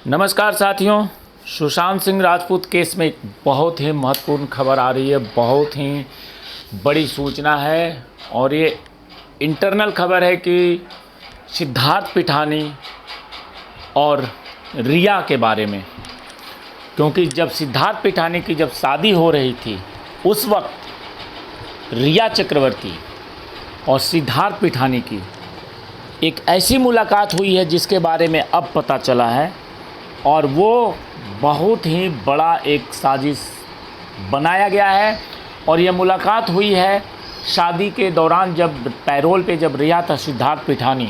नमस्कार साथियों। सुशांत सिंह राजपूत केस में एक बहुत ही महत्वपूर्ण खबर आ रही है। बहुत ही बड़ी सूचना है और ये इंटरनल खबर है कि सिद्धार्थ पिठानी और रिया के बारे में। क्योंकि जब सिद्धार्थ पिठानी की जब शादी हो रही थी उस वक्त रिया चक्रवर्ती और सिद्धार्थ पिठानी की एक ऐसी मुलाकात हुई है जिसके बारे में अब पता चला है, और वो बहुत ही बड़ा एक साजिश बनाया गया है। और ये मुलाकात हुई है शादी के दौरान, जब पैरोल पे जब रिया था सिद्धार्थ पिठानी,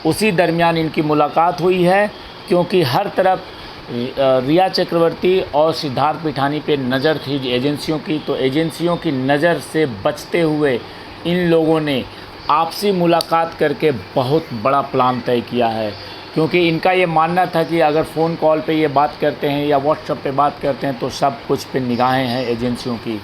उसी दरमियान इनकी मुलाकात हुई है। क्योंकि हर तरफ रिया चक्रवर्ती और सिद्धार्थ पिठानी पे नज़र थी एजेंसियों की, तो एजेंसियों की नज़र से बचते हुए इन लोगों ने आपसी मुलाकात करके बहुत बड़ा प्लान तय किया है। क्योंकि इनका ये मानना था कि अगर फ़ोन कॉल पे ये बात करते हैं या व्हाट्सएप पे बात करते हैं तो सब कुछ पे निगाहें हैं एजेंसियों की।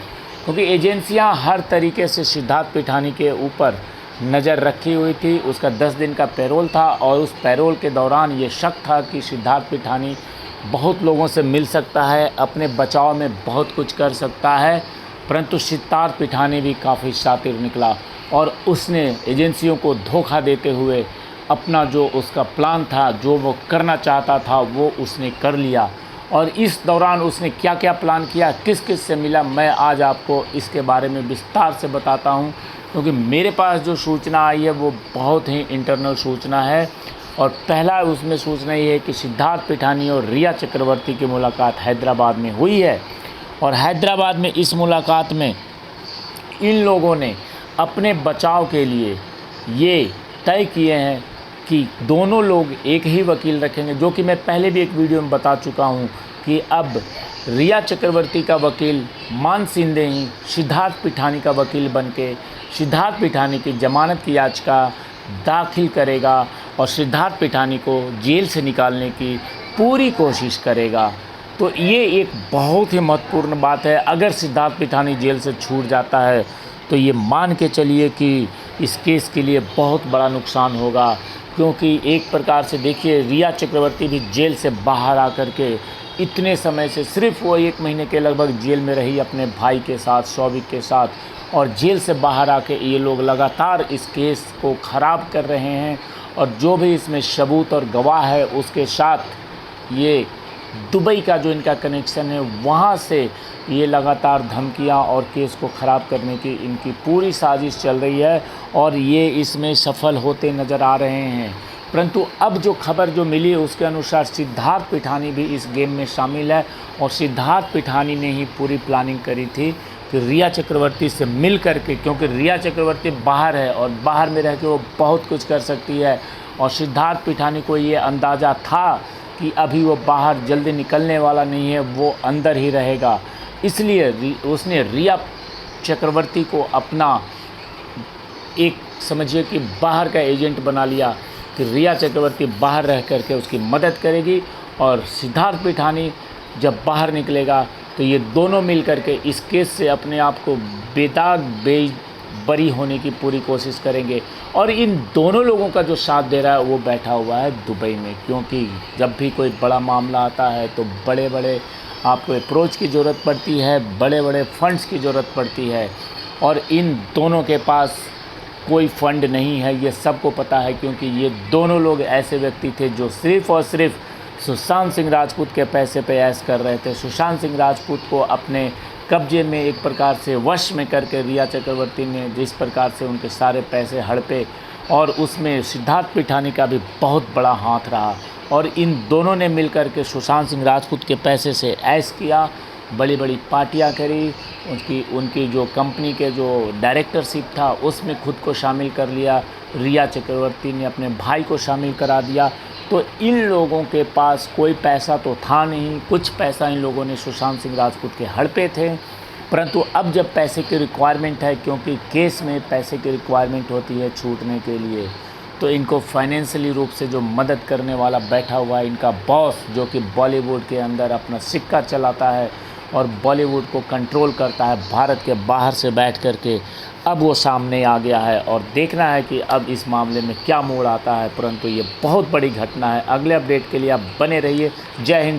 क्योंकि एजेंसियां हर तरीके से सिद्धार्थ पिठानी के ऊपर नज़र रखी हुई थी। उसका 10 दिन का पैरोल था और उस पैरोल के दौरान ये शक था कि सिद्धार्थ पिठानी बहुत लोगों से मिल सकता है, अपने बचाव में बहुत कुछ कर सकता है। परंतु सिद्धार्थ पिठानी भी काफ़ी शातिर निकला और उसने एजेंसियों को धोखा देते हुए अपना जो उसका प्लान था, जो वो करना चाहता था, वो उसने कर लिया। और इस दौरान उसने क्या क्या प्लान किया, किस किस से मिला, मैं आज आपको इसके बारे में विस्तार से बताता हूँ। क्योंकि मेरे पास जो सूचना आई है वो बहुत ही इंटरनल सूचना है। और पहला उसमें सूचना ये है कि सिद्धार्थ पिठानी और रिया चक्रवर्ती की मुलाकात हैदराबाद में हुई है। और हैदराबाद में इस मुलाकात में इन लोगों ने अपने बचाव के लिए ये तय किए हैं कि दोनों लोग एक ही वकील रखेंगे। जो कि मैं पहले भी एक वीडियो में बता चुका हूँ कि अब रिया चक्रवर्ती का वकील मान सिंधे ही सिद्धार्थ पिठानी का वकील बनके सिद्धार्थ पिठानी की ज़मानत की याचिका दाखिल करेगा और सिद्धार्थ पिठानी को जेल से निकालने की पूरी कोशिश करेगा। तो ये एक बहुत ही महत्वपूर्ण बात है। अगर सिद्धार्थ पिठानी जेल से छूट जाता है तो ये मान के चलिए कि इस केस के लिए बहुत बड़ा नुकसान होगा। क्योंकि एक प्रकार से देखिए, रिया चक्रवर्ती भी जेल से बाहर आकर के इतने समय से सिर्फ वो 1 महीने के लगभग जेल में रही अपने भाई के साथ, शौविक के साथ, और जेल से बाहर आके ये लोग लगातार इस केस को ख़राब कर रहे हैं। और जो भी इसमें सबूत और गवाह है उसके साथ ये दुबई का जो इनका कनेक्शन है वहाँ से ये लगातार धमकियाँ और केस को ख़राब करने की इनकी पूरी साजिश चल रही है और ये इसमें सफल होते नज़र आ रहे हैं। परंतु अब जो खबर जो मिली उसके अनुसार सिद्धार्थ पिठानी भी इस गेम में शामिल है। और सिद्धार्थ पिठानी ने ही पूरी प्लानिंग करी थी कि रिया चक्रवर्ती से मिल करके, क्योंकि रिया चक्रवर्ती बाहर है और बाहर में रह के वो बहुत कुछ कर सकती है। और सिद्धार्थ पिठानी को ये अंदाज़ा था कि अभी वो बाहर जल्दी निकलने वाला नहीं है, वो अंदर ही रहेगा। इसलिए उसने रिया चक्रवर्ती को अपना एक समझिए कि बाहर का एजेंट बना लिया कि रिया चक्रवर्ती बाहर रह करके उसकी मदद करेगी और सिद्धार्थ पिठानी जब बाहर निकलेगा तो ये दोनों मिल करके इस केस से अपने आप को बेदाग बरी होने की पूरी कोशिश करेंगे। और इन दोनों लोगों का जो साथ दे रहा है वो बैठा हुआ है दुबई में। क्योंकि जब भी कोई बड़ा मामला आता है तो बड़े बड़े आपको अप्रोच की ज़रूरत पड़ती है, बड़े बड़े फंड्स की ज़रूरत पड़ती है। और इन दोनों के पास कोई फंड नहीं है, ये सबको पता है। क्योंकि ये दोनों लोग ऐसे व्यक्ति थे जो सिर्फ़ और सिर्फ सुशांत सिंह राजपूत के पैसे पे ऐश कर रहे थे। सुशांत सिंह राजपूत को अपने कब्जे में एक प्रकार से वश में करके रिया चक्रवर्ती ने जिस प्रकार से उनके सारे पैसे हड़पे, और उसमें सिद्धार्थ पिठानी का भी बहुत बड़ा हाथ रहा। और इन दोनों ने मिलकर के सुशांत सिंह राजपूत के पैसे से ऐश किया, बड़ी बड़ी पार्टियां करी, उनकी जो कंपनी के जो डायरेक्टरशिप था उसमें खुद को शामिल कर लिया। रिया चक्रवर्ती ने अपने भाई को शामिल करा दिया। तो इन लोगों के पास कोई पैसा तो था नहीं, कुछ पैसा इन लोगों ने सुशांत सिंह राजपूत के हड़पे थे। परंतु अब जब पैसे की रिक्वायरमेंट है, क्योंकि केस में पैसे की रिक्वायरमेंट होती है छूटने के लिए, तो इनको फाइनेंशियली रूप से जो मदद करने वाला बैठा हुआ है इनका बॉस, जो कि बॉलीवुड के अंदर अपना सिक्का चलाता है और बॉलीवुड को कंट्रोल करता है भारत के बाहर से बैठ कर के। अब वो सामने आ गया है और देखना है कि अब इस मामले में क्या मोड़ आता है, परंतु ये बहुत बड़ी घटना है। अगले अपडेट के लिए आप बने रहिए। जय हिंद।